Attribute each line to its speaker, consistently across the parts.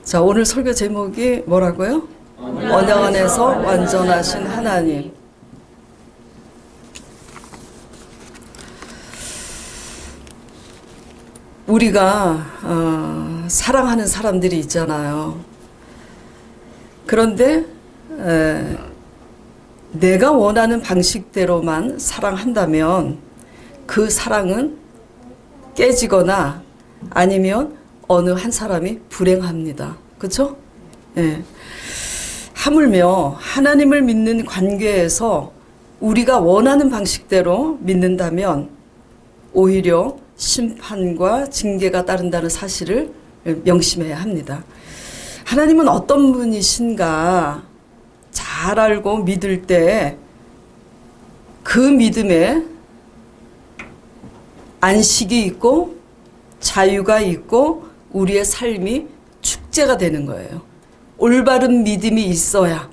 Speaker 1: 자, 오늘 설교 제목이 뭐라고요? 언약 안에서 완전하신 하나님. 우리가 사랑하는 사람들이 있잖아요. 그런데 내가 원하는 방식대로만 사랑한다면 그 사랑은 깨지거나 아니면 어느 한 사람이 불행합니다. 그렇죠? 예. 하물며 하나님을 믿는 관계에서 우리가 원하는 방식대로 믿는다면 오히려 심판과 징계가 따른다는 사실을 명심해야 합니다. 하나님은 어떤 분이신가 잘 알고 믿을 때 그 믿음에 안식이 있고 자유가 있고 우리의 삶이 축제가 되는 거예요. 올바른 믿음이 있어야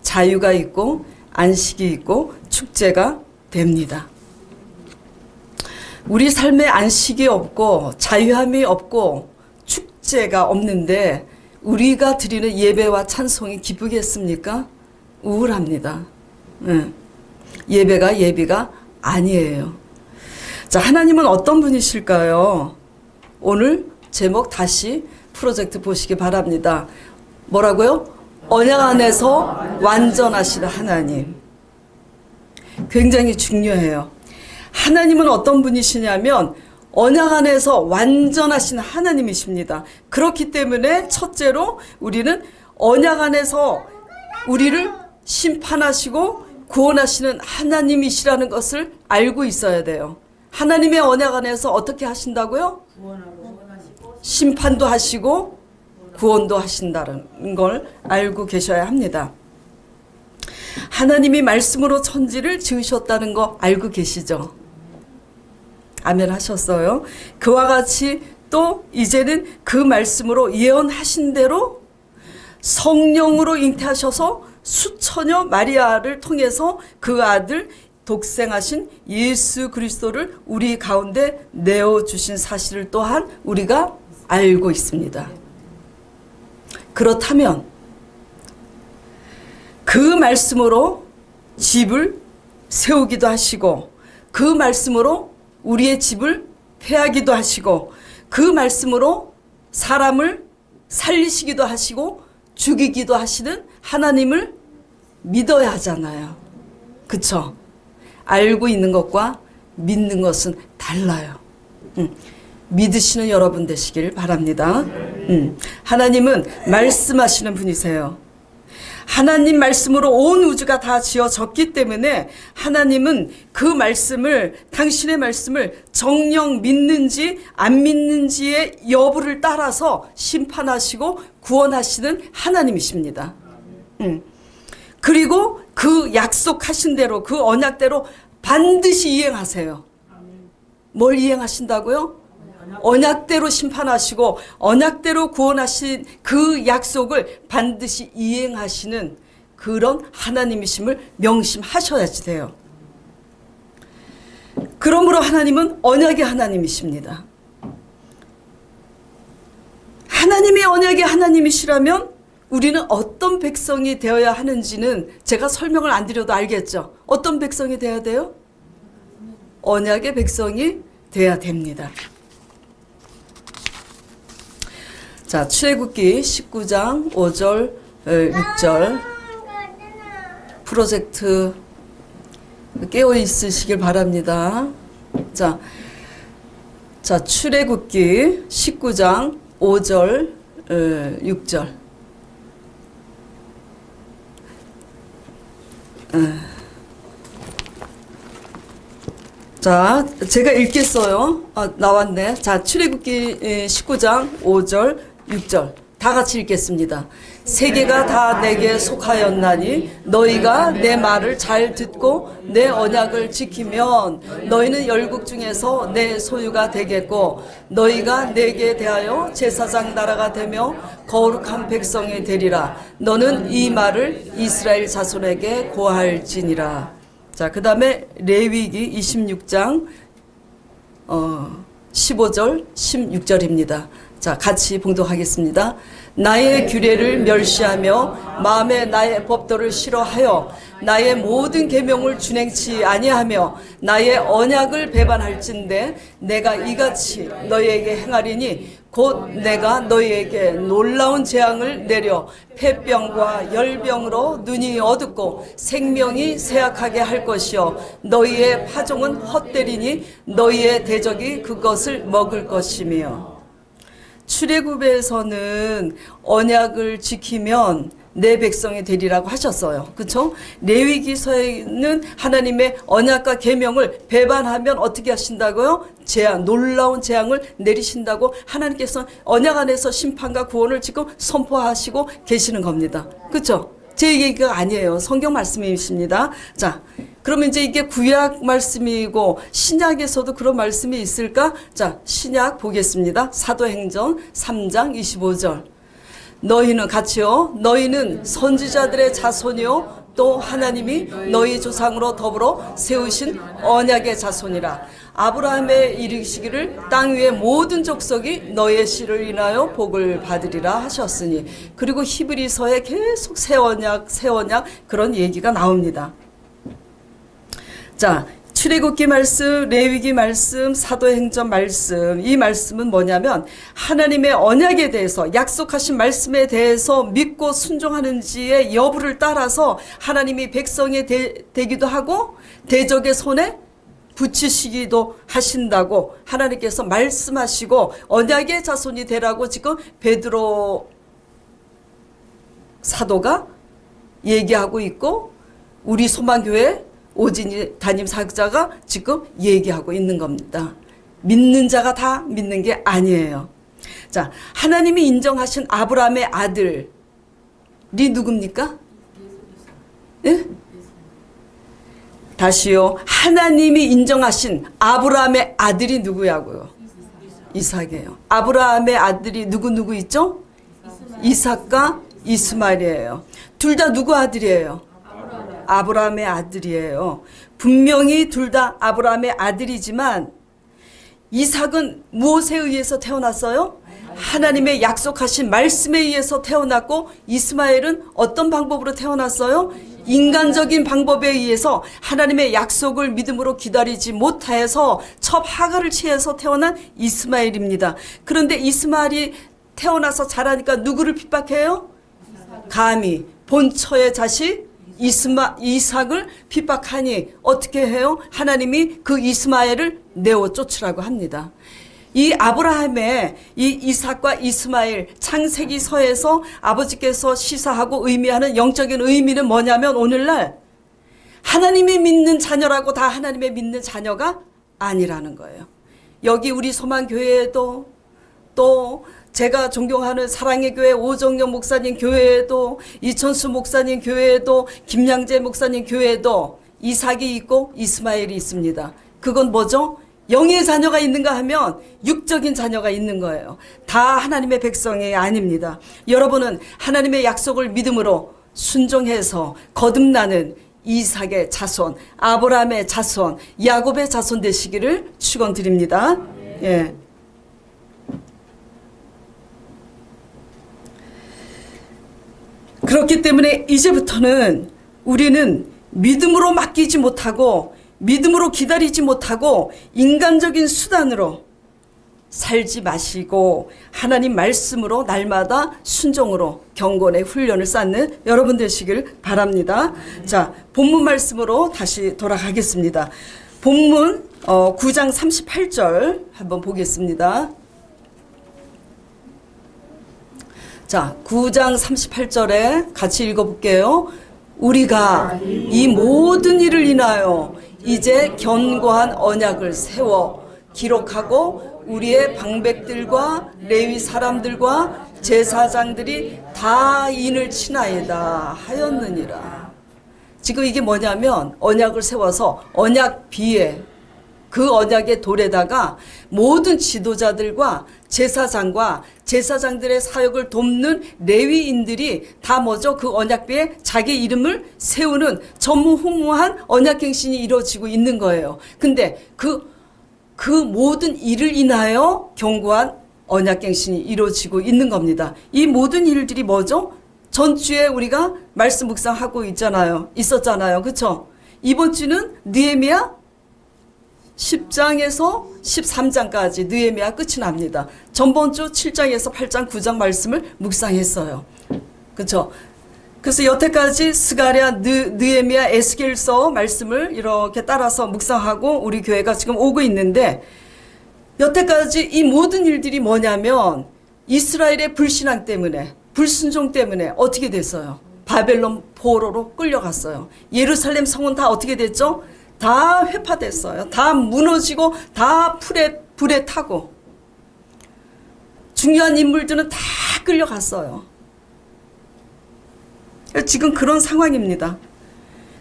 Speaker 1: 자유가 있고 안식이 있고 축제가 됩니다. 우리 삶에 안식이 없고 자유함이 없고 축제가 없는데 우리가 드리는 예배와 찬송이 기쁘겠습니까? 우울합니다. 예배가 아니에요. 자, 하나님은 어떤 분이실까요? 오늘 제목 다시 프로젝트 보시기 바랍니다. 뭐라고요? 언약 안에서 완전하신 하나님. 굉장히 중요해요. 하나님은 어떤 분이시냐면 언약 안에서 완전하신 하나님이십니다. 그렇기 때문에 첫째로 우리는 언약 안에서 우리를 심판하시고 구원하시는 하나님이시라는 것을 알고 있어야 돼요. 하나님의 언약 안에서 어떻게 하신다고요? 심판도 하시고 구원도 하신다는 걸 알고 계셔야 합니다. 하나님이 말씀으로 천지를 지으셨다는 거 알고 계시죠? 아멘 하셨어요. 그와 같이 또 이제는 그 말씀으로 예언하신 대로 성령으로 잉태하셔서 수처녀 마리아를 통해서 그 아들 독생하신 예수 그리스도를 우리 가운데 내어주신 사실을 또한 우리가 알고 있습니다. 그렇다면 그 말씀으로 집을 세우기도 하시고 그 말씀으로 우리의 집을 폐하기도 하시고 그 말씀으로 사람을 살리시기도 하시고 죽이기도 하시는 하나님을 믿어야 하잖아요. 그쵸? 알고 있는 것과 믿는 것은 달라요. 믿으시는 여러분 되시길 바랍니다. 하나님은 말씀하시는 분이세요. 하나님 말씀으로 온 우주가 다 지어졌기 때문에 하나님은 그 말씀을, 당신의 말씀을 정녕 믿는지 안 믿는지의 여부를 따라서 심판하시고 구원하시는 하나님이십니다. 그리고 그 약속하신 대로, 그 언약대로 반드시 이행하세요. 뭘 이행하신다고요? 언약대로 심판하시고 언약대로 구원하신 그 약속을 반드시 이행하시는 그런 하나님이심을 명심하셔야지 돼요. 그러므로 하나님은 언약의 하나님이십니다. 하나님의 언약의 하나님이시라면 우리는 어떤 백성이 되어야 하는지는 제가 설명을 안 드려도 알겠죠? 어떤 백성이 되어야 돼요? 언약의 백성이 되어야 됩니다. 자, 출애굽기 19장 5절 6절 프로젝트 깨어 있으시길 바랍니다. 자, 출애굽기 19장 5절 6절 자, 제가 읽겠어요. 나왔네. 자, 출애굽기 19장 5절 6절 다 같이 읽겠습니다. 세계가 다 내게 속하였나니 너희가 내 말을 잘 듣고 내 언약을 지키면 너희는 열국 중에서 내 소유가 되겠고 너희가 내게 대하여 제사장 나라가 되며 거룩한 백성이 되리라. 너는 이 말을 이스라엘 자손에게 고할지니라. 자, 그 다음에 레위기 26장 15절 16절입니다. 자, 같이 봉독하겠습니다. 나의 규례를 멸시하며 마음에 나의 법도를 싫어하여 나의 모든 계명을 준행치 아니하며 나의 언약을 배반할진대 내가 이같이 너희에게 행하리니 곧 내가 너희에게 놀라운 재앙을 내려 폐병과 열병으로 눈이 어둡고 생명이 쇠약하게 할 것이요 너희의 파종은 헛되리니 너희의 대적이 그것을 먹을 것이며. 출애굽에서는 언약을 지키면 내 백성이 되리라고 하셨어요. 그렇죠? 레위기서에는 하나님의 언약과 계명을 배반하면 어떻게 하신다고요? 재앙, 놀라운 재앙을 내리신다고 하나님께서 언약 안에서 심판과 구원을 지금 선포하시고 계시는 겁니다. 그렇죠? 제 얘기가 아니에요. 성경 말씀이십니다. 자, 그러면 이제 이게 구약 말씀이고 신약에서도 그런 말씀이 있을까? 자, 신약 보겠습니다. 사도행전 3장 25절. 너희는 같이요. 너희는 선지자들의 자손이요. 또 하나님이 너희 조상으로 더불어 세우신 언약의 자손이라. 아브라함에 이르시기를 땅 위의 모든 족속이 너의 씨를 인하여 복을 받으리라 하셨으니. 그리고 히브리서에 계속 새 언약 그런 얘기가 나옵니다. 자, 출애굽기 말씀, 레위기 말씀, 사도행전 말씀, 이 말씀은 뭐냐면 하나님의 언약에 대해서 약속하신 말씀에 대해서 믿고 순종하는지의 여부를 따라서 하나님이 백성이 되기도 하고 대적의 손에 붙이시기도 하신다고 하나님께서 말씀하시고 언약의 자손이 되라고 지금 베드로 사도가 얘기하고 있고 우리 소망교회 오진이 담임 사역자가 지금 얘기하고 있는 겁니다. 믿는 자가 다 믿는 게 아니에요. 자, 하나님이 인정하신 아브라함의 아들이 누굽니까? 예? 다시요. 하나님이 인정하신 아브라함의 아들이 누구야고요? 이삭이에요. 아브라함의 아들이 누구 있죠? 이삭과 이스마엘이에요. 둘 다 누구 아들이에요? 아브라함의 아들이에요. 분명히 둘 다 아브라함의 아들이지만 이삭은 무엇에 의해서 태어났어요? 하나님의 약속하신 말씀에 의해서 태어났고 이스마엘은 어떤 방법으로 태어났어요? 인간적인 방법에 의해서 하나님의 약속을 믿음으로 기다리지 못해서 첩 하가를 취해서 태어난 이스마엘입니다. 그런데 이스마엘이 태어나서 자라니까 누구를 핍박해요? 감히 본처의 자식 이삭을 핍박하니 어떻게 해요? 하나님이 그 이스마엘을 내어 쫓으라고 합니다. 이 아브라함의 이 이삭과 이스마엘 창세기서에서 아버지께서 시사하고 의미하는 영적인 의미는 뭐냐면 오늘날 하나님이 믿는 자녀라고 다 하나님의 믿는 자녀가 아니라는 거예요. 여기 우리 소망교회에도 또 제가 존경하는 사랑의 교회 오정영 목사님 교회에도 이천수 목사님 교회에도 김양재 목사님 교회에도 이삭이 있고 이스마엘이 있습니다. 그건 뭐죠? 영의 자녀가 있는가 하면 육적인 자녀가 있는 거예요. 다 하나님의 백성이 아닙니다. 여러분은 하나님의 약속을 믿음으로 순종해서 거듭나는 이삭의 자손, 아브라함의 자손, 야곱의 자손 되시기를 축원드립니다. 예. 그렇기 때문에 이제부터는 우리는 믿음으로 맡기지 못하고 믿음으로 기다리지 못하고 인간적인 수단으로 살지 마시고 하나님 말씀으로 날마다 순종으로 경건의 훈련을 쌓는 여러분 되시길 바랍니다. 자, 본문 말씀으로 다시 돌아가겠습니다. 본문 9장 38절 한번 보겠습니다. 자, 9장 38절에 같이 읽어볼게요. 우리가 이 모든 일을 인하여 이제 견고한 언약을 세워 기록하고 우리의 방백들과 레위 사람들과 제사장들이 다 인을 친하이다 하였느니라. 지금 이게 뭐냐면 언약을 세워서 언약 비에 그 언약의 돌에다가 모든 지도자들과 제사장과 제사장들의 사역을 돕는 레위인들이 다 뭐죠? 그 언약비에 자기 이름을 세우는 전무후무한 언약갱신이 이루어지고 있는 거예요. 근데 그 모든 일을 인하여 견고한 언약갱신이 이루어지고 있는 겁니다. 이 모든 일들이 뭐죠? 전주에 우리가 말씀 묵상하고 있었잖아요. 그쵸? 이번 주는 느헤미야 10장에서 13장까지 느헤미야 끝이 납니다. 전번 주 7장에서 8장, 9장 말씀을 묵상했어요. 그쵸? 그래서 여태까지 스가랴, 느헤미야, 에스겔서 말씀을 이렇게 따라서 묵상하고 우리 교회가 지금 오고 있는데, 여태까지 이 모든 일들이 뭐냐면 이스라엘의 불신앙 때문에, 불순종 때문에 어떻게 됐어요? 바벨론 포로로 끌려갔어요. 예루살렘 성은 다 어떻게 됐죠? 다 회파됐어요. 다 무너지고 다 불에 타고 중요한 인물들은 다 끌려갔어요. 지금 그런 상황입니다.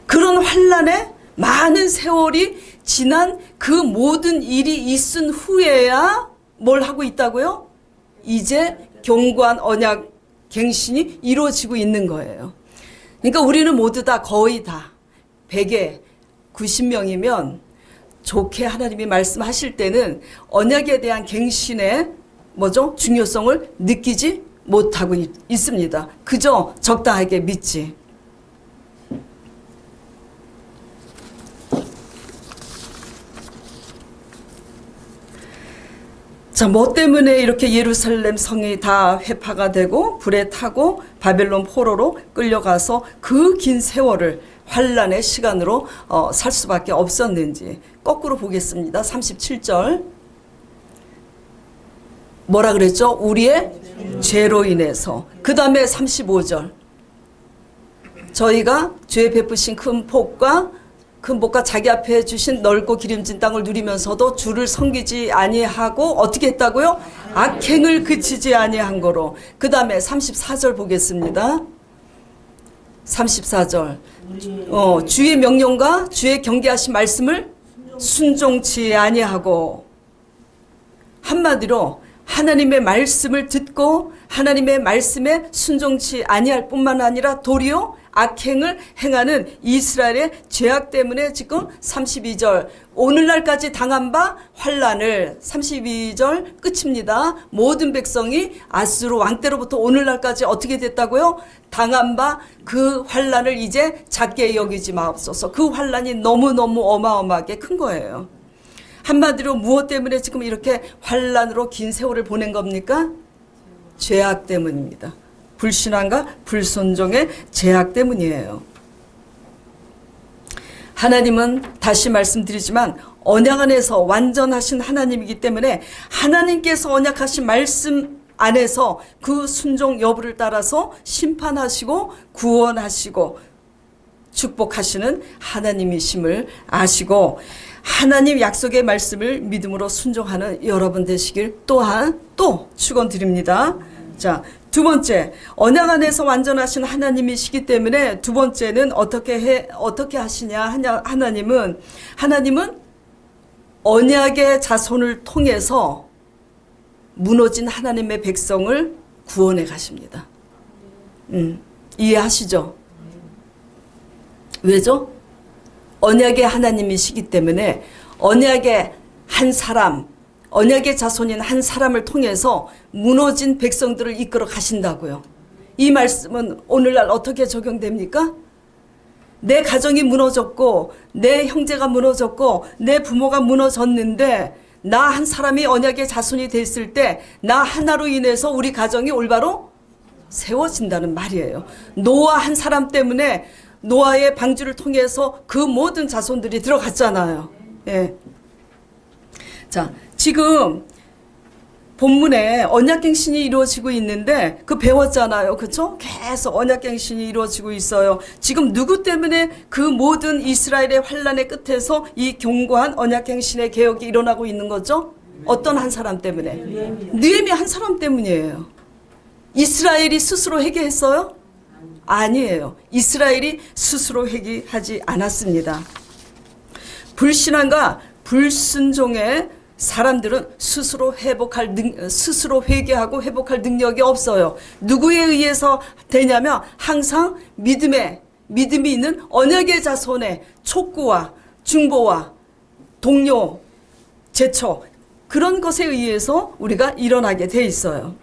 Speaker 1: 그런 환란에 많은 세월이 지난 그 모든 일이 있은 후에야 뭘 하고 있다고요? 이제 견고한 언약 갱신이 이루어지고 있는 거예요. 그러니까 우리는 모두 다 거의 다 100에 90명이면 좋게 하나님이 말씀하실 때는 언약에 대한 갱신의 중요성을 느끼지 못하고 있습니다. 그저 적당하게 믿지. 자, 뭐 때문에 이렇게 예루살렘 성이 다 회파가 되고 불에 타고 바벨론 포로로 끌려가서 그 긴 세월을 환란의 시간으로 살 수밖에 없었는지 거꾸로 보겠습니다. 37절 뭐라 그랬죠? 우리의 죄로 인해서. 그 다음에 35절 저희가 죄 베푸신 큰 복과 자기 앞에 주신 넓고 기름진 땅을 누리면서도 주를 섬기지 아니하고 어떻게 했다고요? 악행을 그치지 아니한 거로. 그 다음에 34절 보겠습니다. 34절 주의 명령과 주의 경계하신 말씀을 순종치 아니하고, 한마디로 하나님의 말씀을 듣고 하나님의 말씀에 순종치 아니할 뿐만 아니라 도리어 악행을 행하는 이스라엘의 죄악 때문에 지금 32절 오늘날까지 당한 바 환란을 32절 끝입니다. 모든 백성이 아수르 왕 때로부터 오늘날까지 어떻게 됐다고요? 당한 바 그 환란을 이제 작게 여기지 마옵소서. 그 환란이 너무너무 어마어마하게 큰 거예요. 한마디로 무엇 때문에 지금 이렇게 환란으로 긴 세월을 보낸 겁니까? 죄악 때문입니다. 불신앙과 불순종의 죄악 때문이에요. 하나님은 다시 말씀드리지만 언약 안에서 완전하신 하나님이기 때문에 하나님께서 언약하신 말씀 안에서 그 순종 여부를 따라서 심판하시고 구원하시고 축복하시는 하나님이심을 아시고 하나님 약속의 말씀을 믿음으로 순종하는 여러분 되시길 또한 또 축원드립니다. 자, 두 번째, 언약 안에서 완전하신 하나님이시기 때문에 두 번째는 어떻게 하시냐? 하나님은 언약의 자손을 통해서 무너진 하나님의 백성을 구원해 가십니다. 이해하시죠? 왜죠? 언약의 하나님이시기 때문에 언약의 한 사람, 언약의 자손인 한 사람을 통해서 무너진 백성들을 이끌어 가신다고요. 이 말씀은 오늘날 어떻게 적용됩니까? 내 가정이 무너졌고 내 형제가 무너졌고 내 부모가 무너졌는데 나 한 사람이 언약의 자손이 됐을 때 나 하나로 인해서 우리 가정이 올바로 세워진다는 말이에요. 노아 한 사람 때문에 노아의 방주를 통해서 그 모든 자손들이 들어갔잖아요. 예. 자, 지금 본문에 언약갱신이 이루어지고 있는데 그 배웠잖아요. 그렇죠? 계속 언약갱신이 이루어지고 있어요. 지금 누구 때문에 그 모든 이스라엘의 환란의 끝에서 이 견고한 언약갱신의 개혁이 일어나고 있는 거죠? 어떤 한 사람 때문에? 느헤미야 한 사람 때문이에요. 이스라엘이 스스로 회개했어요? 아니에요. 이스라엘이 스스로 회개하지 않았습니다. 불신앙과 불순종의 사람들은 스스로 회개하고 회복할 능력이 없어요. 누구에 의해서 되냐면 항상 믿음이 있는 언약의 자손의 촉구와 중보와 동료, 제초 그런 것에 의해서 우리가 일어나게 돼 있어요.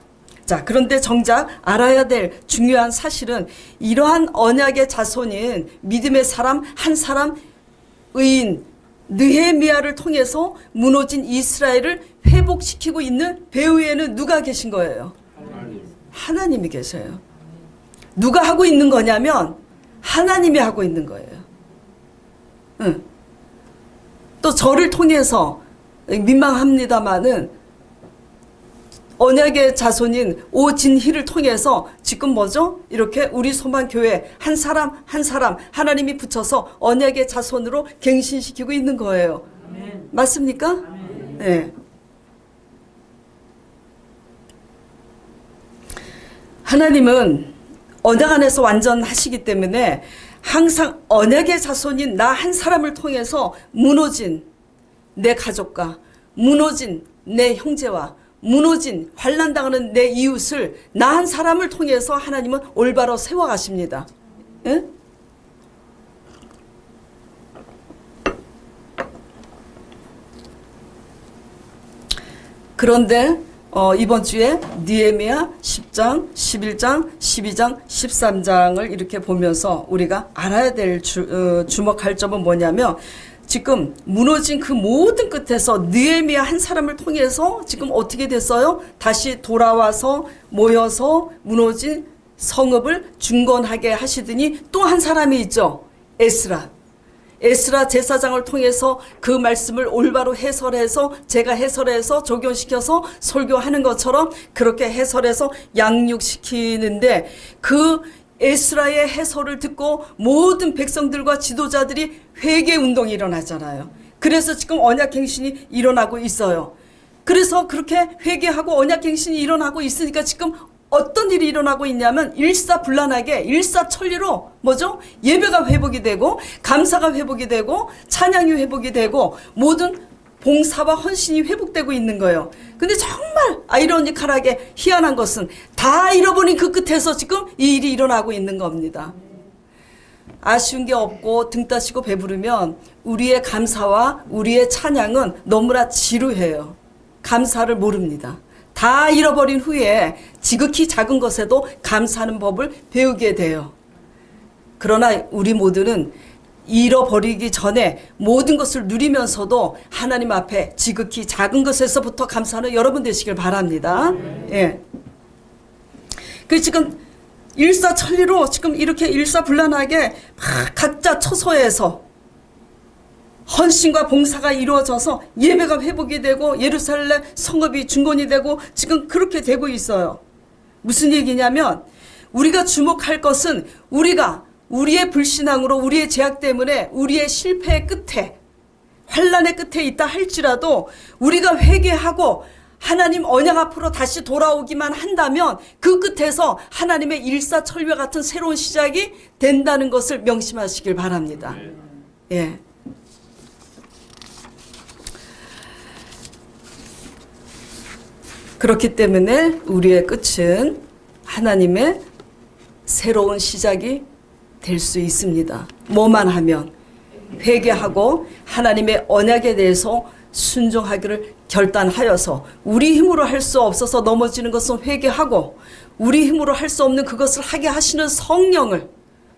Speaker 1: 자, 그런데 정작 알아야 될 중요한 사실은 이러한 언약의 자손인 믿음의 사람 한 사람 의인 느헤미야를 통해서 무너진 이스라엘을 회복시키고 있는 배후에는 누가 계신 거예요? 하나님이 계셔요. 누가 하고 있는 거냐면 하나님이 하고 있는 거예요. 응. 또 저를 통해서 민망합니다마는 언약의 자손인 오진희를 통해서 지금 뭐죠? 이렇게 우리 소망교회 한 사람 한 사람 하나님이 붙여서 언약의 자손으로 갱신시키고 있는 거예요. 아멘. 맞습니까? 아멘. 네. 하나님은 언약 안에서 완전하시기 때문에 항상 언약의 자손인 나 한 사람을 통해서 무너진 내 가족과 무너진 내 형제와 무너진 환난당하는 내 이웃을 나 한 사람을 통해서 하나님은 올바로 세워가십니다. 예? 그런데 이번 주에 느헤미야 10장, 11장, 12장, 13장을 이렇게 보면서 우리가 알아야 될 주목할 점은 뭐냐면 지금 무너진 그 모든 끝에서 느헤미야 한 사람을 통해서 지금 어떻게 됐어요? 다시 돌아와서 모여서 무너진 성읍을 중건하게 하시더니 또 한 사람이 있죠. 에스라 제사장을 통해서 그 말씀을 올바로 해설해서 제가 해설해서 적용시켜서 설교하는 것처럼 그렇게 해설해서 양육시키는데 그 에스라의 해설을 듣고 모든 백성들과 지도자들이 회개 운동이 일어나잖아요. 그래서 지금 언약갱신이 일어나고 있어요. 그래서 그렇게 회개하고 언약갱신이 일어나고 있으니까 지금 어떤 일이 일어나고 있냐면 일사불란하게 일사천리로 뭐죠? 예배가 회복이 되고 감사가 회복이 되고 찬양이 회복이 되고 모든 봉사와 헌신이 회복되고 있는 거예요. 근데 정말 아이러니컬하게 희한한 것은 다 잃어버린 그 끝에서 지금 이 일이 일어나고 있는 겁니다. 아쉬운 게 없고 등 따시고 배부르면 우리의 감사와 우리의 찬양은 너무나 지루해요. 감사를 모릅니다. 다 잃어버린 후에 지극히 작은 것에도 감사하는 법을 배우게 돼요. 그러나 우리 모두는 잃어버리기 전에 모든 것을 누리면서도 하나님 앞에 지극히 작은 것에서부터 감사하는 여러분 되시길 바랍니다. 예. 그 지금 일사천리로 지금 이렇게 일사불란하게 막 각자 처소에서 헌신과 봉사가 이루어져서 예배가 회복이 되고 예루살렘 성읍이 중건이 되고 지금 그렇게 되고 있어요. 무슨 얘기냐면 우리가 주목할 것은 우리의 불신앙으로 우리의 죄악 때문에 우리의 실패의 끝에 환난의 끝에 있다 할지라도 우리가 회개하고 하나님 언약 앞으로 다시 돌아오기만 한다면 그 끝에서 하나님의 일사천리와 같은 새로운 시작이 된다는 것을 명심하시길 바랍니다. 예. 그렇기 때문에 우리의 끝은 하나님의 새로운 시작이 될 수 있습니다. 뭐만 하면 회개하고 하나님의 언약에 대해서 순종하기를 결단하여서 우리 힘으로 할 수 없어서 넘어지는 것은 회개하고 우리 힘으로 할 수 없는 그것을 하게 하시는 성령을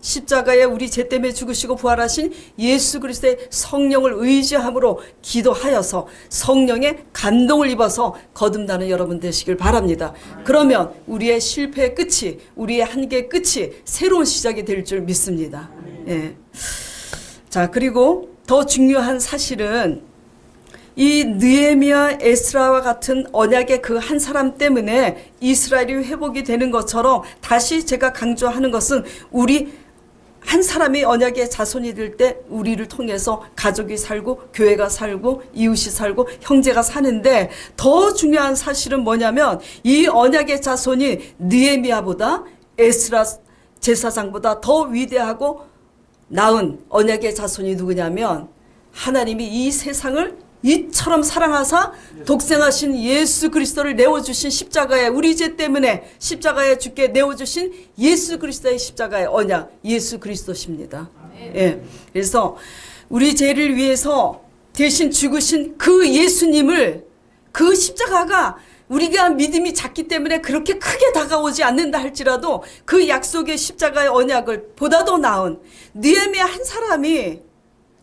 Speaker 1: 십자가에 우리 죄 때문에 죽으시고 부활하신 예수 그리스도의 성령을 의지함으로 기도하여서 성령의 감동을 입어서 거듭나는 여러분 되시길 바랍니다. 그러면 우리의 실패의 끝이 우리의 한계의 끝이 새로운 시작이 될 줄 믿습니다. 예. 자, 그리고 더 중요한 사실은 이 느헤미야 에스라와 같은 언약의 그 한 사람 때문에 이스라엘이 회복이 되는 것처럼 다시 제가 강조하는 것은 우리 한 사람이 언약의 자손이 될 때 우리를 통해서 가족이 살고 교회가 살고 이웃이 살고 형제가 사는데 더 중요한 사실은 뭐냐면 이 언약의 자손이 느헤미야보다 에스라 제사장보다 더 위대하고 나은 언약의 자손이 누구냐면 하나님이 이 세상을 이처럼 사랑하사 독생하신 예수 그리스도를 내어주신 십자가에 우리 죄 때문에 십자가에 죽게 내어주신 예수 그리스도의 십자가의 언약 예수 그리스도십니다. 예. 그래서 우리 죄를 위해서 대신 죽으신 그 예수님을 그 십자가가 우리가 믿음이 작기 때문에 그렇게 크게 다가오지 않는다 할지라도 그 약속의 십자가의 언약을 보다도 나은 느헤미야 한 사람이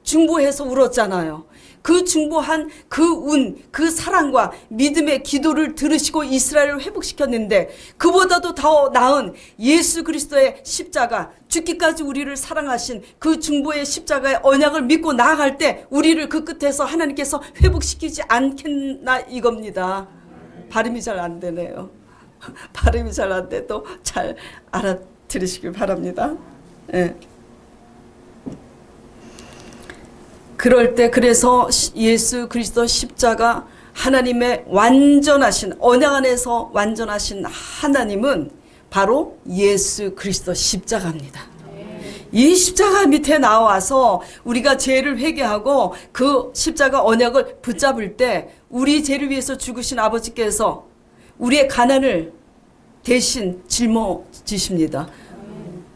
Speaker 1: 중보해서 울었잖아요. 그 중보한 그 운, 그 사랑과 믿음의 기도를 들으시고 이스라엘을 회복시켰는데 그보다도 더 나은 예수 그리스도의 십자가, 죽기까지 우리를 사랑하신 그 중보의 십자가의 언약을 믿고 나아갈 때 우리를 그 끝에서 하나님께서 회복시키지 않겠나 이겁니다. 발음이 잘 안 되네요. 발음이 잘 안 돼도 잘 알아들으시길 바랍니다. 예. 그럴 때 그래서 예수 그리스도 십자가 하나님의 완전하신 언약 안에서 완전하신 하나님은 바로 예수 그리스도 십자가입니다. 이 십자가 밑에 나와서 우리가 죄를 회개하고 그 십자가 언약을 붙잡을 때 우리 죄를 위해서 죽으신 아버지께서 우리의 가난을 대신 짊어지십니다.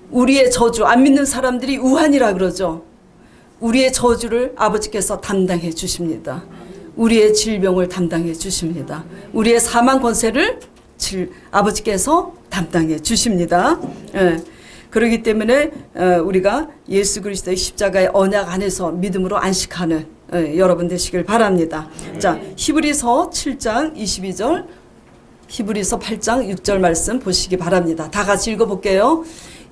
Speaker 1: 우리의 저주, 안 믿는 사람들이 우한이라 그러죠. 우리의 저주를 아버지께서 담당해 주십니다. 우리의 질병을 담당해 주십니다. 우리의 사망 권세를 아버지께서 담당해 주십니다. 예. 그렇기 때문에 우리가 예수 그리스도의 십자가의 언약 안에서 믿음으로 안식하는 여러분 되시길 바랍니다. 자, 히브리서 7장 22절, 히브리서 8장 6절 말씀 보시기 바랍니다. 다 같이 읽어볼게요.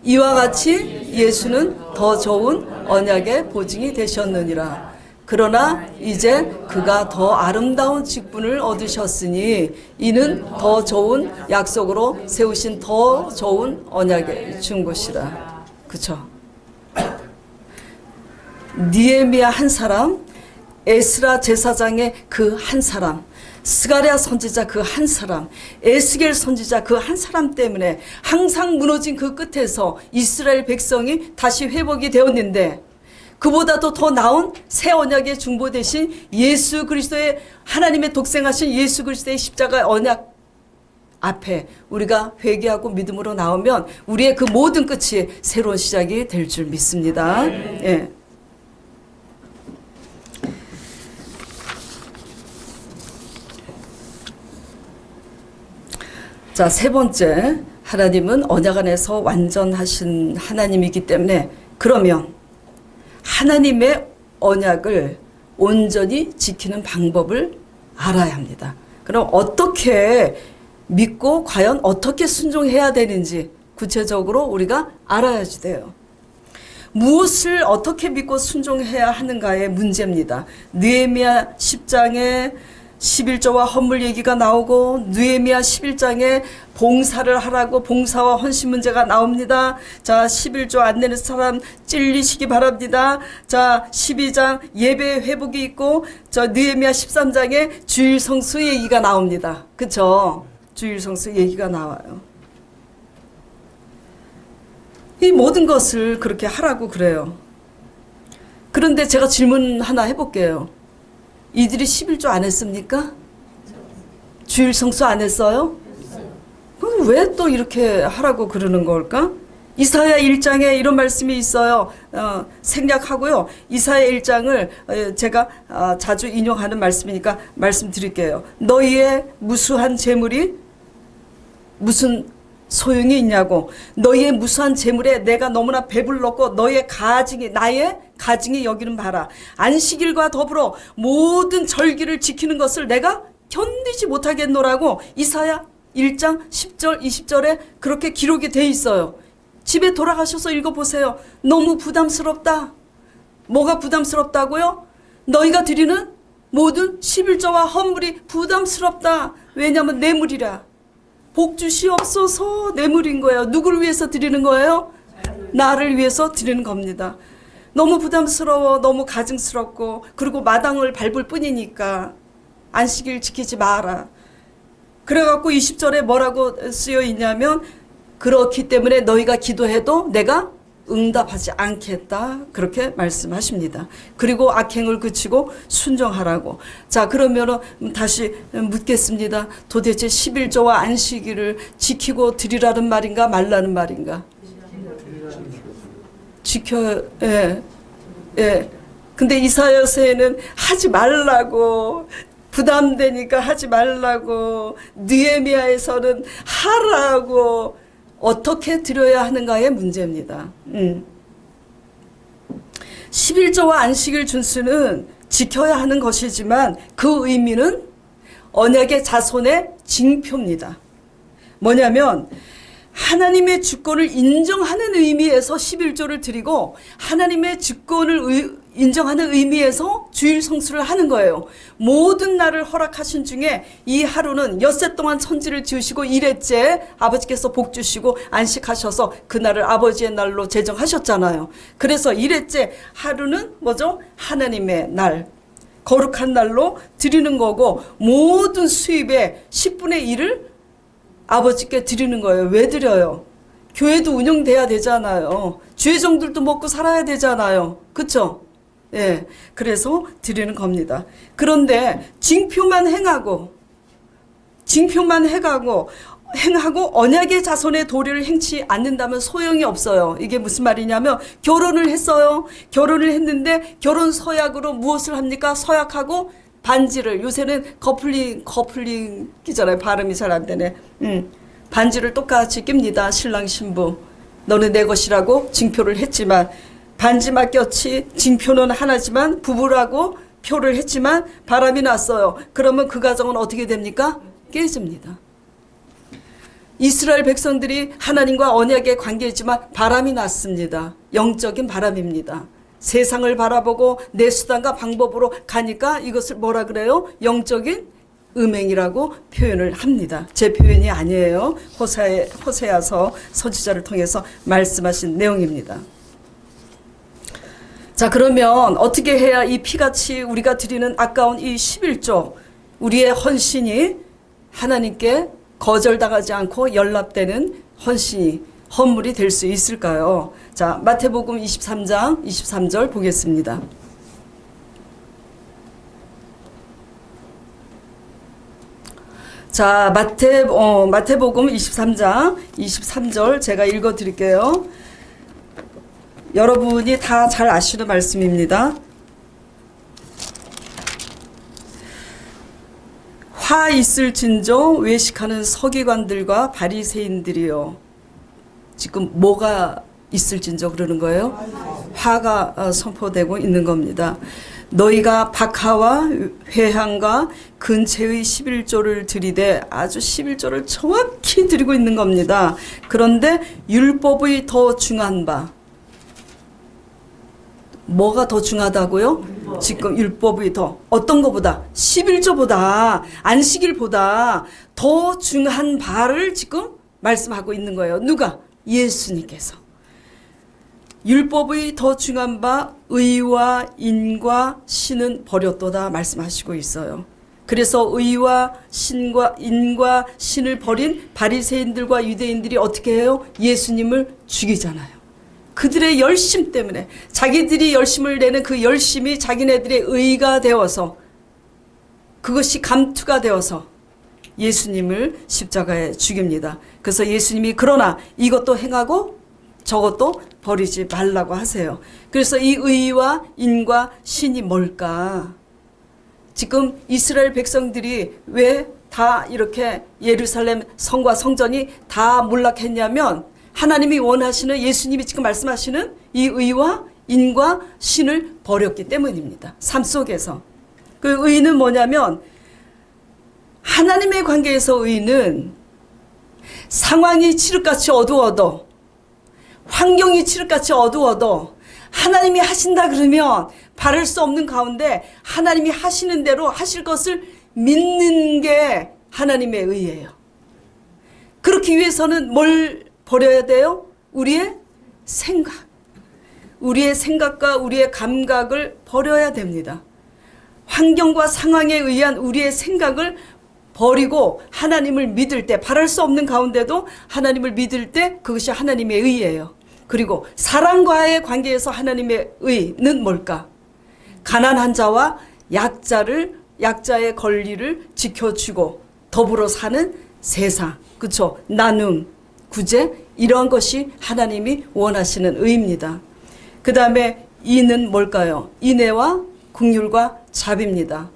Speaker 1: 이와 같이 예수는 더 좋은 언약의 보증이 되셨느니라. 그러나 이제 그가 더 아름다운 직분을 얻으셨으니 이는 더 좋은 약속으로 세우신 더 좋은 언약의 중보시라. 그쵸? 느헤미야 한 사람, 에스라 제사장의 그 한 사람, 스가랴 선지자 그 한 사람, 에스겔 선지자 그 한 사람 때문에 항상 무너진 그 끝에서 이스라엘 백성이 다시 회복이 되었는데 그보다도 더 나은 새 언약의 중보 대신 예수 그리스도의 하나님의 독생하신 예수 그리스도의 십자가 언약 앞에 우리가 회개하고 믿음으로 나오면 우리의 그 모든 끝이 새로운 시작이 될 줄 믿습니다. 예. 자, 세 번째, 하나님은 언약 안에서 완전하신 하나님이기 때문에 그러면 하나님의 언약을 온전히 지키는 방법을 알아야 합니다. 그럼 어떻게 믿고 과연 어떻게 순종해야 되는지 구체적으로 우리가 알아야지 돼요. 무엇을 어떻게 믿고 순종해야 하는가의 문제입니다. 느헤미야 10장에 11조와 헌물 얘기가 나오고 느헤미야 11장에 봉사를 하라고 봉사와 헌신 문제가 나옵니다. 자, 11조 안 내는 사람 찔리시기 바랍니다. 자, 12장 예배 회복이 있고 저 느헤미야 13장에 주일 성수 얘기가 나옵니다. 그쵸? 주일 성수 얘기가 나와요. 이 모든 것을 그렇게 하라고 그래요. 그런데 제가 질문 하나 해볼게요. 이들이 11조 안 했습니까? 주일 성수 안 했어요? 그럼 왜 또 이렇게 하라고 그러는 걸까? 이사야 1장에 이런 말씀이 있어요. 생략하고요. 이사야 1장을 제가 자주 인용하는 말씀이니까 말씀드릴게요. 너희의 무수한 재물이 무슨 소용이 있냐고. 너희의 무수한 재물에 내가 너무나 배불렀고 너희의 가증이 나의 가증이 여기는 바라. 안식일과 더불어 모든 절기를 지키는 것을 내가 견디지 못하겠노라고 이사야 1장 10절 20절에 그렇게 기록이 돼 있어요. 집에 돌아가셔서 읽어보세요. 너무 부담스럽다. 뭐가 부담스럽다고요? 너희가 드리는 모든 11조와 헌물이 부담스럽다. 왜냐하면 뇌물이라. 복 주시옵소서. 뇌물인 거예요. 누구를 위해서 드리는 거예요? 나를 위해서 드리는 겁니다. 너무 부담스러워. 너무 가증스럽고 그리고 마당을 밟을 뿐이니까 안식일 지키지 마라. 그래갖고 20절에 뭐라고 쓰여 있냐면 그렇기 때문에 너희가 기도해도 내가 응답하지 않겠다. 그렇게 말씀하십니다. 그리고 악행을 그치고 순종하라고. 자, 그러면 다시 묻겠습니다. 도대체 11조와 안식일을 지키고 드리라는 말인가 말라는 말인가? 예. 근데 이사야서에는 하지 말라고 부담되니까 하지 말라고, 느헤미야에서는 하라고, 어떻게 드려야 하는가의 문제입니다. 11조와 안식일 준수는 지켜야 하는 것이지만 그 의미는 언약의 자손의 징표입니다. 뭐냐면 하나님의 주권을 인정하는 의미에서 11조를 드리고 하나님의 주권을 인정하는 의미에서 주일 성수를 하는 거예요. 모든 날을 허락하신 중에 이 하루는 엿새 동안 천지를 지으시고 이레째 아버지께서 복 주시고 안식하셔서 그날을 아버지의 날로 제정하셨잖아요. 그래서 이레째 하루는 뭐죠? 하나님의 날, 거룩한 날로 드리는 거고 모든 수입의 10분의 1을 아버지께 드리는 거예요. 왜 드려요? 교회도 운영돼야 되잖아요. 주회종들도 먹고 살아야 되잖아요. 그쵸? 예. 그래서 드리는 겁니다. 그런데 징표만 행하고 언약의 자손의 도리를 행치 않는다면 소용이 없어요. 이게 무슨 말이냐면 결혼을 했어요. 결혼을 했는데 결혼 서약으로 무엇을 합니까? 서약하고 반지를, 요새는 커플링이잖아요. 발음이 잘 안 되네. 반지를 똑같이 낍니다. 신랑 신부. 너는 내 것이라고 징표를 했지만 반지만 꼈지 징표는 하나지만 부부라고 표를 했지만 바람이 났어요. 그러면 그 가정은 어떻게 됩니까? 깨집니다. 이스라엘 백성들이 하나님과 언약의 관계이지만 바람이 났습니다. 영적인 바람입니다. 세상을 바라보고 내 수단과 방법으로 가니까 이것을 뭐라 그래요? 영적인 음행이라고 표현을 합니다. 제 표현이 아니에요. 호세아서 서지자를 통해서 말씀하신 내용입니다. 자, 그러면 어떻게 해야 이 피같이 우리가 드리는 아까운 이 11조 우리의 헌신이 하나님께 거절당하지 않고 연락되는 헌물이 될 수 있을까요? 자, 마태복음 23장 23절 보겠습니다. 자, 마태복음 23장 23절 제가 읽어 드릴게요. 여러분이 다 잘 아시는 말씀입니다. 화 있을진저 외식하는 서기관들과 바리새인들이요. 지금 뭐가 있을진저 그러는 거예요? 화가 선포되고 있는 겁니다. 너희가 박하와 회향과 근체의 11조를 드리되 아주 11조를 정확히 드리고 있는 겁니다. 그런데 율법의 더 중한 바, 뭐가 더 중하다고요? 지금 율법이 더 어떤 것보다 11조보다 안식일보다 더 중한 바를 지금 말씀하고 있는 거예요. 누가? 예수님께서. 율법의 더 중한 바 의와 인과 신은 버렸도다 말씀하시고 있어요. 그래서 의와 신과 인과 신을 버린 바리새인들과 유대인들이 어떻게 해요? 예수님을 죽이잖아요. 그들의 열심 때문에 자기들이 열심을 내는 그 열심이 자기네들의 의가 되어서 그것이 감투가 되어서 예수님을 십자가에 죽입니다. 그래서 예수님이 그러나 이것도 행하고 저것도 버리지 말라고 하세요. 그래서 이 의와 인과 신이 뭘까? 지금 이스라엘 백성들이 왜 다 이렇게 예루살렘 성과 성전이 다 몰락했냐면 하나님이 원하시는 예수님이 지금 말씀하시는 이 의와 인과 신을 버렸기 때문입니다. 삶 속에서. 그 의는 뭐냐면 하나님의 관계에서 의는 상황이 칠흑같이 어두워도 환경이 칠흑같이 어두워도 하나님이 하신다 그러면 바를 수 없는 가운데 하나님이 하시는 대로 하실 것을 믿는 게 하나님의 의예요. 그렇기 위해서는 뭘 버려야 돼요? 우리의 생각. 우리의 생각과 우리의 감각을 버려야 됩니다. 환경과 상황에 의한 우리의 생각을 버리고 하나님을 믿을 때, 바랄 수 없는 가운데도 하나님을 믿을 때 그것이 하나님의 의예요. 그리고 사람과의 관계에서 하나님의 의는 뭘까? 가난한 자와 약자의 권리를 지켜주고 더불어 사는 세상, 그렇죠? 나눔, 구제, 이러한 것이 하나님이 원하시는 의입니다. 그 다음에 이는 뭘까요? 인애와 긍휼과 자비입니다.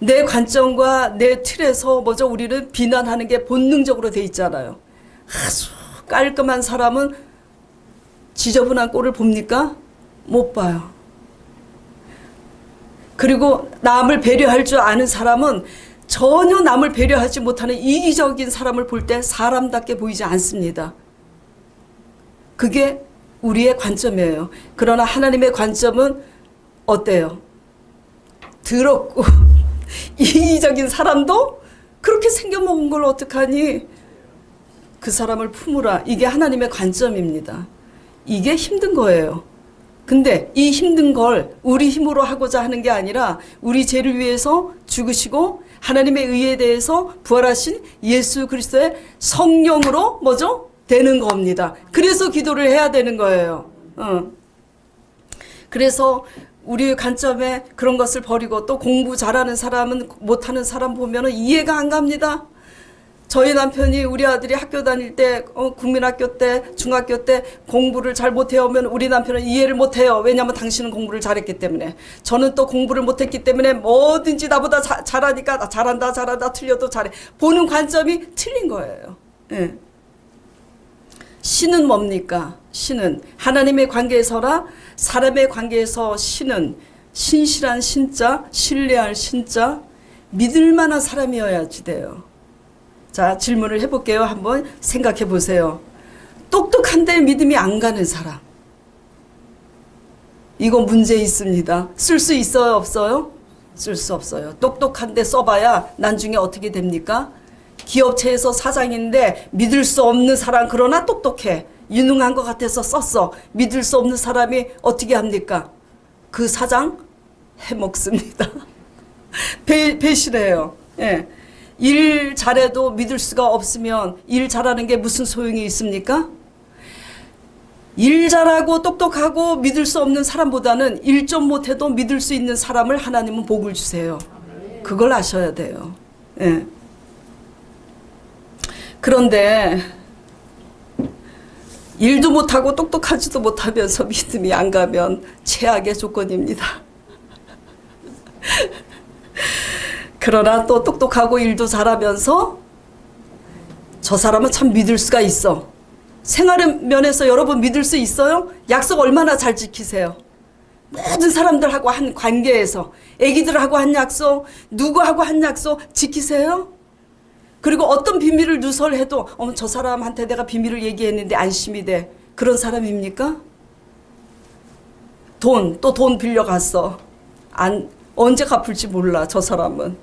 Speaker 1: 내 관점과 내 틀에서 먼저 우리는 비난하는 게 본능적으로 돼 있잖아요. 아주 깔끔한 사람은 지저분한 꼴을 봅니까? 못 봐요. 그리고 남을 배려할 줄 아는 사람은 전혀 남을 배려하지 못하는 이기적인 사람을 볼 때 사람답게 보이지 않습니다. 그게 우리의 관점이에요. 그러나 하나님의 관점은 어때요? 더럽고 이기적인 사람도 그렇게 생겨먹은 걸 어떡하니? 그 사람을 품으라. 이게 하나님의 관점입니다. 이게 힘든 거예요. 근데 이 힘든 걸 우리 힘으로 하고자 하는 게 아니라 우리 죄를 위해서 죽으시고 하나님의 의에 대해서 부활하신 예수 그리스도의 성령으로 뭐죠? 되는 겁니다. 그래서 기도를 해야 되는 거예요. 그래서 우리 관점에 그런 것을 버리고 또 공부 잘하는 사람은 못하는 사람 보면 이해가 안 갑니다. 저희 남편이 우리 아들이 학교 다닐 때 국민학교 때 중학교 때 공부를 잘 못해오면 우리 남편은 이해를 못해요. 왜냐하면 당신은 공부를 잘했기 때문에. 저는 또 공부를 못했기 때문에 뭐든지 나보다 잘하니까 나 잘한다 틀려도 잘해. 보는 관점이 틀린 거예요. 예. 신은 뭡니까? 신은 하나님의 관계에서나 사람의 관계에서 신은 신실한 신자, 신뢰할 신자, 믿을 만한 사람이어야지 돼요. 자, 질문을 해볼게요. 한번 생각해 보세요. 똑똑한데 믿음이 안 가는 사람. 이거 문제 있습니다. 쓸 수 있어요? 없어요? 쓸 수 없어요. 똑똑한데 써봐야 나중에 어떻게 됩니까? 기업체에서 사장인데 믿을 수 없는 사람, 그러나 똑똑해. 유능한 것 같아서 썼어. 믿을 수 없는 사람이 어떻게 합니까? 그 사장 해먹습니다. 배신해요. 예. 일 잘해도 믿을 수가 없으면 일 잘하는 게 무슨 소용이 있습니까? 일 잘하고 똑똑하고 믿을 수 없는 사람보다는 일 좀 못해도 믿을 수 있는 사람을 하나님은 복을 주세요. 그걸 아셔야 돼요. 예. 그런데 일도 못하고 똑똑하지도 못하면서 믿음이 안 가면 최악의 조건입니다. 그러나 또 똑똑하고 일도 잘하면서 저 사람은 참 믿을 수가 있어. 생활의 면에서 여러분 믿을 수 있어요? 약속 얼마나 잘 지키세요? 모든 사람들하고 한 관계에서 애기들하고 한 약속, 누구하고 한 약속 지키세요? 그리고 어떤 비밀을 누설해도 저 사람한테 내가 비밀을 얘기했는데 안심이 돼. 그런 사람입니까? 또 돈 빌려갔어. 언제 갚을지 몰라, 저 사람은.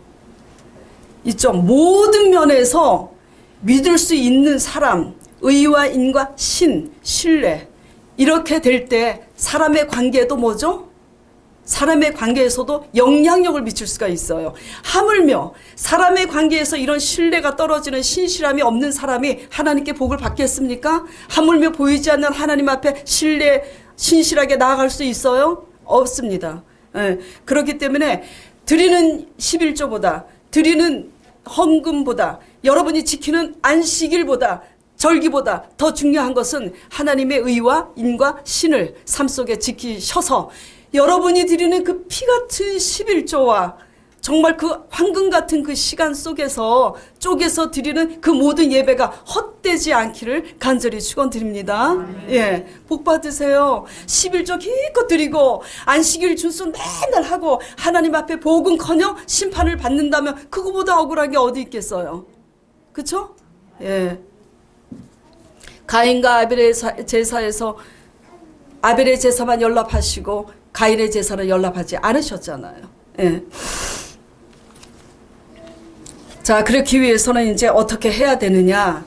Speaker 1: 이쪽 모든 면에서 믿을 수 있는 사람, 의와 인과 신, 신뢰, 이렇게 될 때 사람의 관계도 뭐죠? 사람의 관계에서도 영향력을 미칠 수가 있어요. 하물며 사람의 관계에서 이런 신뢰가 떨어지는 신실함이 없는 사람이 하나님께 복을 받겠습니까? 하물며 보이지 않는 하나님 앞에 신실하게 나아갈 수 있어요? 없습니다. 예. 그렇기 때문에 드리는 11조보다 드리는 헌금보다 여러분이 지키는 안식일보다 절기보다 더 중요한 것은 하나님의 의와 인과 신을 삶 속에 지키셔서 여러분이 드리는 그 피 같은 11조와 정말 그 황금 같은 그 시간 속에서 쪼개서 드리는 그 모든 예배가 헛되지 않기를 간절히 축원드립니다. 예, 복 받으세요. 11조 기껏 드리고 안식일 준수 맨날 하고 하나님 앞에 복은커녕 심판을 받는다면 그거보다 억울한 게 어디 있겠어요? 그쵸? 예. 가인과 아벨의 제사에서 아벨의 제사만 연락하시고 가인의 제사는 연락하지 않으셨잖아요. 예. 자, 그렇기 위해서는 이제 어떻게 해야 되느냐.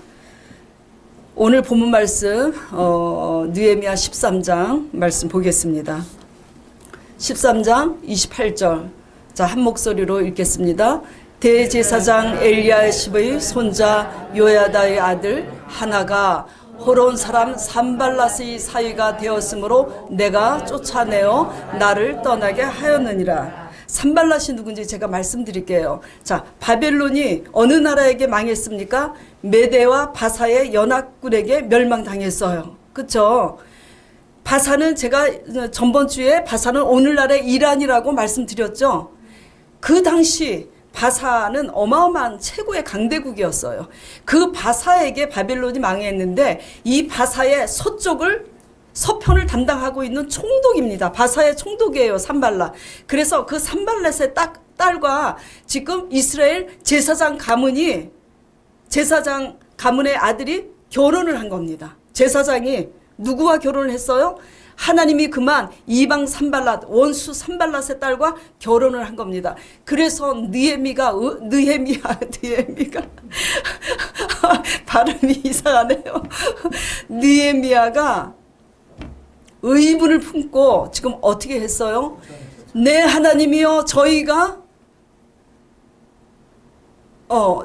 Speaker 1: 오늘 본문 말씀, 느헤미야 13장 말씀 보겠습니다. 13장 28절. 자, 한 목소리로 읽겠습니다. 대제사장 엘리야십의 손자 요야다의 아들 하나가 호론 사람 산발랏의 사위가 되었으므로 내가 쫓아내어 나를 떠나게 하였느니라. 산발랏이 누군지 제가 말씀드릴게요. 자, 바벨론이 어느 나라에게 망했습니까? 메대와 바사의 연합군에게 멸망당했어요. 그쵸? 바사는 제가 전번 주에 바사는 오늘날의 이란이라고 말씀드렸죠. 그 당시 바사는 어마어마한 최고의 강대국이었어요. 그 바사에게 바벨론이 망했는데 이 바사의 서편을 담당하고 있는 총독입니다. 바사의 총독이에요. 산발랏. 그래서 그 산발랏의 딸과 지금 이스라엘 제사장 가문의 아들이 결혼을 한 겁니다. 제사장이 누구와 결혼을 했어요? 하나님이 그만 이방 산발랏, 원수 산발랏의 딸과 결혼을 한 겁니다. 그래서 느헤미가 발음이 이상하네요. 느헤미야가 의분을 품고 지금 어떻게 했어요? 내 하나님이여 저희가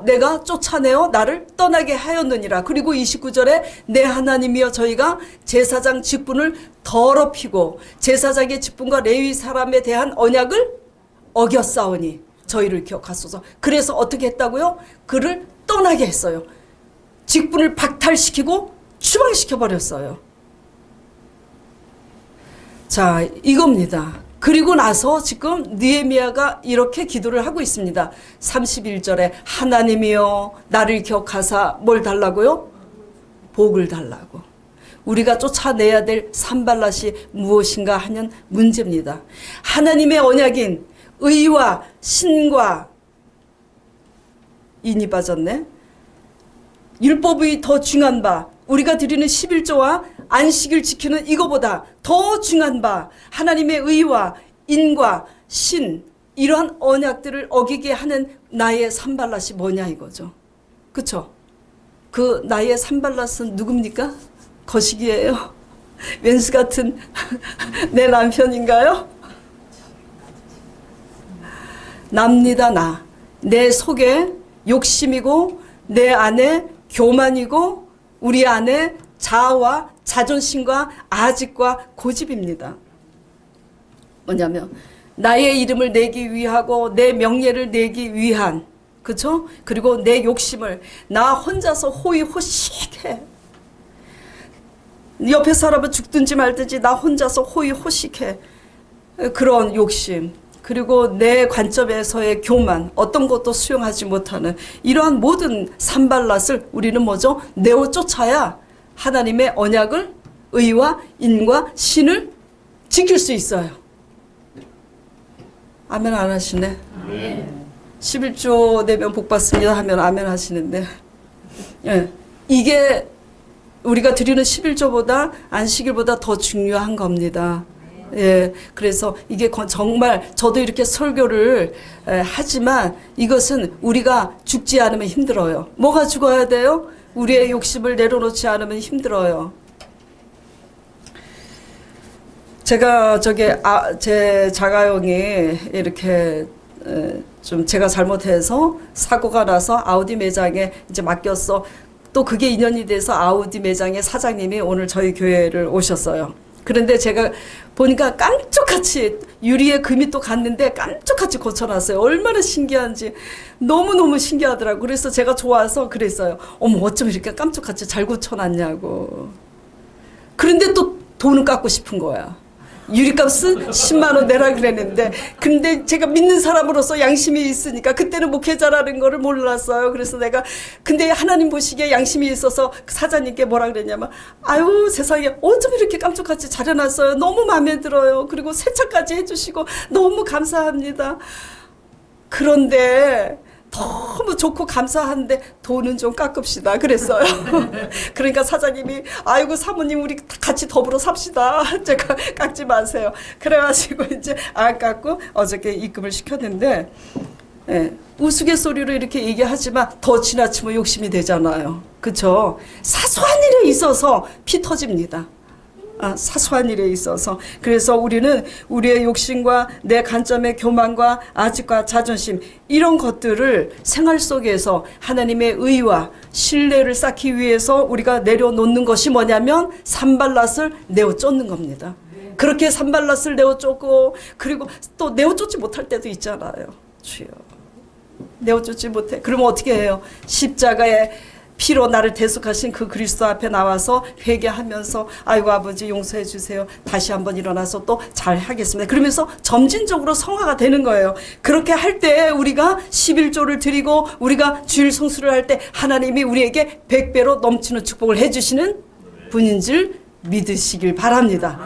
Speaker 1: 내가 쫓아내어 나를 떠나게 하였느니라. 그리고 29절에 내 하나님이여 저희가 제사장 직분을 더럽히고 제사장의 직분과 레위 사람에 대한 언약을 어겼사오니 저희를 기억하소서. 그래서 어떻게 했다고요? 그를 떠나게 했어요. 직분을 박탈시키고 추방시켜 버렸어요. 자, 이겁니다. 그리고 나서 지금 느헤미야가 이렇게 기도를 하고 있습니다. 31절에 하나님이여 나를 기억하사 뭘 달라고요? 복을 달라고. 우리가 쫓아내야 될 산발랏이 무엇인가 하는 문제입니다. 하나님의 언약인 의와 신과 인이 빠졌네. 율법이 더 중요한 바, 우리가 드리는 11조와 안식을 지키는 이거보다 더 중요한 바, 하나님의 의와 인과 신, 이러한 언약들을 어기게 하는 나의 산발랏이 뭐냐 이거죠. 그쵸? 그 나의 산발랏은 누굽니까? 거시기예요. 왼수 같은 내 남편인가요? 납니다. 내 속에 욕심이고 내 안에 교만이고 우리 안에 자아와 자존심과 아집과 고집입니다. 뭐냐면 나의 이름을 내기 위하고 내 명예를 내기 위한, 그렇죠? 그리고 내 욕심을 나 혼자서 호의호식해. 옆에 사람은 죽든지 말든지 나 혼자서 호의호식해. 그런 욕심, 그리고 내 관점에서의 교만, 어떤 것도 수용하지 못하는 이러한 모든 산발랏을 우리는 뭐죠? 내어 쫓아야 하나님의 언약을, 의와 인과 신을 지킬 수 있어요. 아멘 안 하시네. 11조 내면 복 받습니다 하면 아멘 하시는데, 예, 이게 우리가 드리는 11조보다 안식일보다 더 중요한 겁니다. 예, 그래서 이게 정말 저도 이렇게 설교를 하지만 이것은 우리가 죽지 않으면 힘들어요. 뭐가 죽어야 돼요? 우리의 욕심을 내려놓지 않으면 힘들어요. 제가 제 자가용이 이렇게 좀 제가 잘못해서 사고가 나서 아우디 매장에 이제 맡겼어. 또 그게 인연이 돼서 아우디 매장의 사장님이 오늘 저희 교회를 오셨어요. 그런데 제가 보니까 깜짝같이 유리에 금이 또 갔는데 깜짝같이 고쳐놨어요. 얼마나 신기한지 너무너무 신기하더라고요. 그래서 제가 좋아서 그랬어요. 어머 어쩜 이렇게 깜짝같이 잘 고쳐놨냐고. 그런데 또 돈은 깎고 싶은 거야. 유리값은 10만 원 내라 그랬는데, 근데 제가 믿는 사람으로서 양심이 있으니까 그때는 목회자라는 거를 몰랐어요. 그래서 내가 근데 하나님 보시기에 양심이 있어서 사장님께 뭐라 그랬냐면, 아유 세상에 어쩜 이렇게 깜짝같이 잘 해놨어요. 너무 마음에 들어요. 그리고 세차까지 해주시고 너무 감사합니다. 그런데 너무 좋고 감사한데 돈은 좀 깎읍시다 그랬어요. 그러니까 사장님이 아이고 사모님 우리 같이 더불어 삽시다. 제가 깎지 마세요. 그래가지고 이제 안 깎고 어저께 입금을 시켰는데, 예, 우스갯소리로 이렇게 얘기하지만 더 지나치면 욕심이 되잖아요. 그쵸? 사소한 일에 있어서 피 터집니다. 사소한 일에 있어서. 그래서 우리는 우리의 욕심과 내 관점의 교만과 아집과 자존심, 이런 것들을 생활 속에서 하나님의 의와 신뢰를 쌓기 위해서 우리가 내려놓는 것이 뭐냐면 산발랏을 내어 쫓는 겁니다. 그렇게 산발랏을 내어 쫓고, 그리고 또 내어 쫓지 못할 때도 있잖아요. 주여 내어 쫓지 못해. 그러면 어떻게 해요? 십자가에 피로 나를 대속하신 그 그리스도 앞에 나와서 회개하면서 아이고 아버지 용서해 주세요. 다시 한번 일어나서 또 잘 하겠습니다. 그러면서 점진적으로 성화가 되는 거예요. 그렇게 할 때 우리가 11조를 드리고 우리가 주일 성수를 할 때 하나님이 우리에게 100배로 넘치는 축복을 해주시는 분인 줄 믿으시길 바랍니다.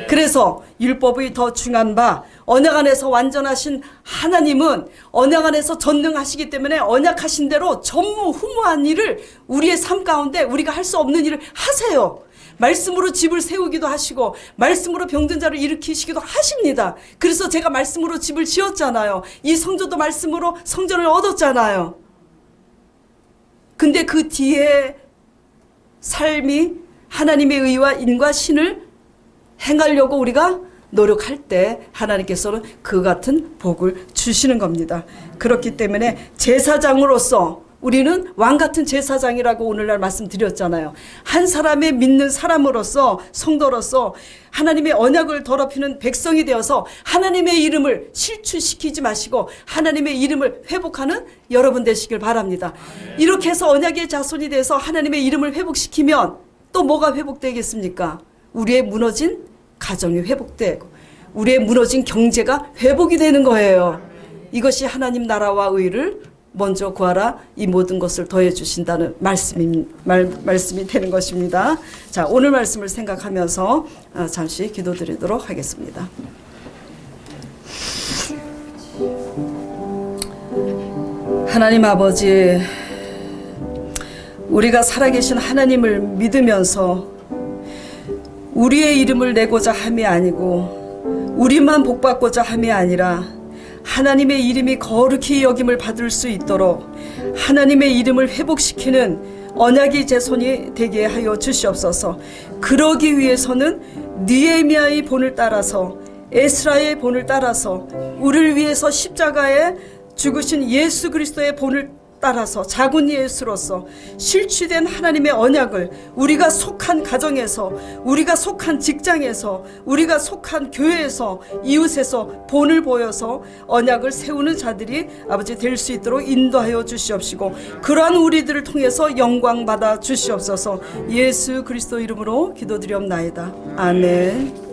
Speaker 1: 그래서 율법의 더 중요한 바 언약 안에서 완전하신 하나님은 언약 안에서 전능하시기 때문에 언약하신 대로 전무후무한 일을 우리의 삶 가운데 우리가 할 수 없는 일을 하세요. 말씀으로 집을 세우기도 하시고 말씀으로 병든 자를 일으키시기도 하십니다. 그래서 제가 말씀으로 집을 지었잖아요. 이 성전도 말씀으로 성전을 얻었잖아요. 근데 그 뒤에 삶이 하나님의 의와 인과 신을 행하려고 우리가 노력할 때 하나님께서는 그 같은 복을 주시는 겁니다. 그렇기 때문에 제사장으로서 우리는 왕같은 제사장이라고 오늘날 말씀드렸잖아요. 한 사람의 믿는 사람으로서 성도로서 하나님의 언약을 더럽히는 백성이 되어서 하나님의 이름을 실추시키지 마시고 하나님의 이름을 회복하는 여러분 되시길 바랍니다. 이렇게 해서 언약의 자손이 돼서 하나님의 이름을 회복시키면 또 뭐가 회복되겠습니까? 우리의 무너진 가정이 회복되고 우리의 무너진 경제가 회복이 되는 거예요. 이것이 하나님 나라와 의를 먼저 구하라 이 모든 것을 더해 주신다는 말씀이 되는 것입니다. 자, 오늘 말씀을 생각하면서 잠시 기도드리도록 하겠습니다. 하나님 아버지, 우리가 살아계신 하나님을 믿으면서 우리의 이름을 내고자 함이 아니고 우리만 복받고자 함이 아니라 하나님의 이름이 거룩히 여김을 받을 수 있도록 하나님의 이름을 회복시키는 언약의 제손이 되게 하여 주시옵소서. 그러기 위해서는 느헤미야의 본을 따라서 에스라의 본을 따라서 우리를 위해서 십자가에 죽으신 예수 그리스도의 본을 따라서 작은 예수로서 실취된 하나님의 언약을 우리가 속한 가정에서 우리가 속한 직장에서 우리가 속한 교회에서 이웃에서 본을 보여서 언약을 세우는 자들이 아버지 될 수 있도록 인도하여 주시옵시고 그러한 우리들을 통해서 영광 받아 주시옵소서. 예수 그리스도 이름으로 기도드리옵나이다. 아멘.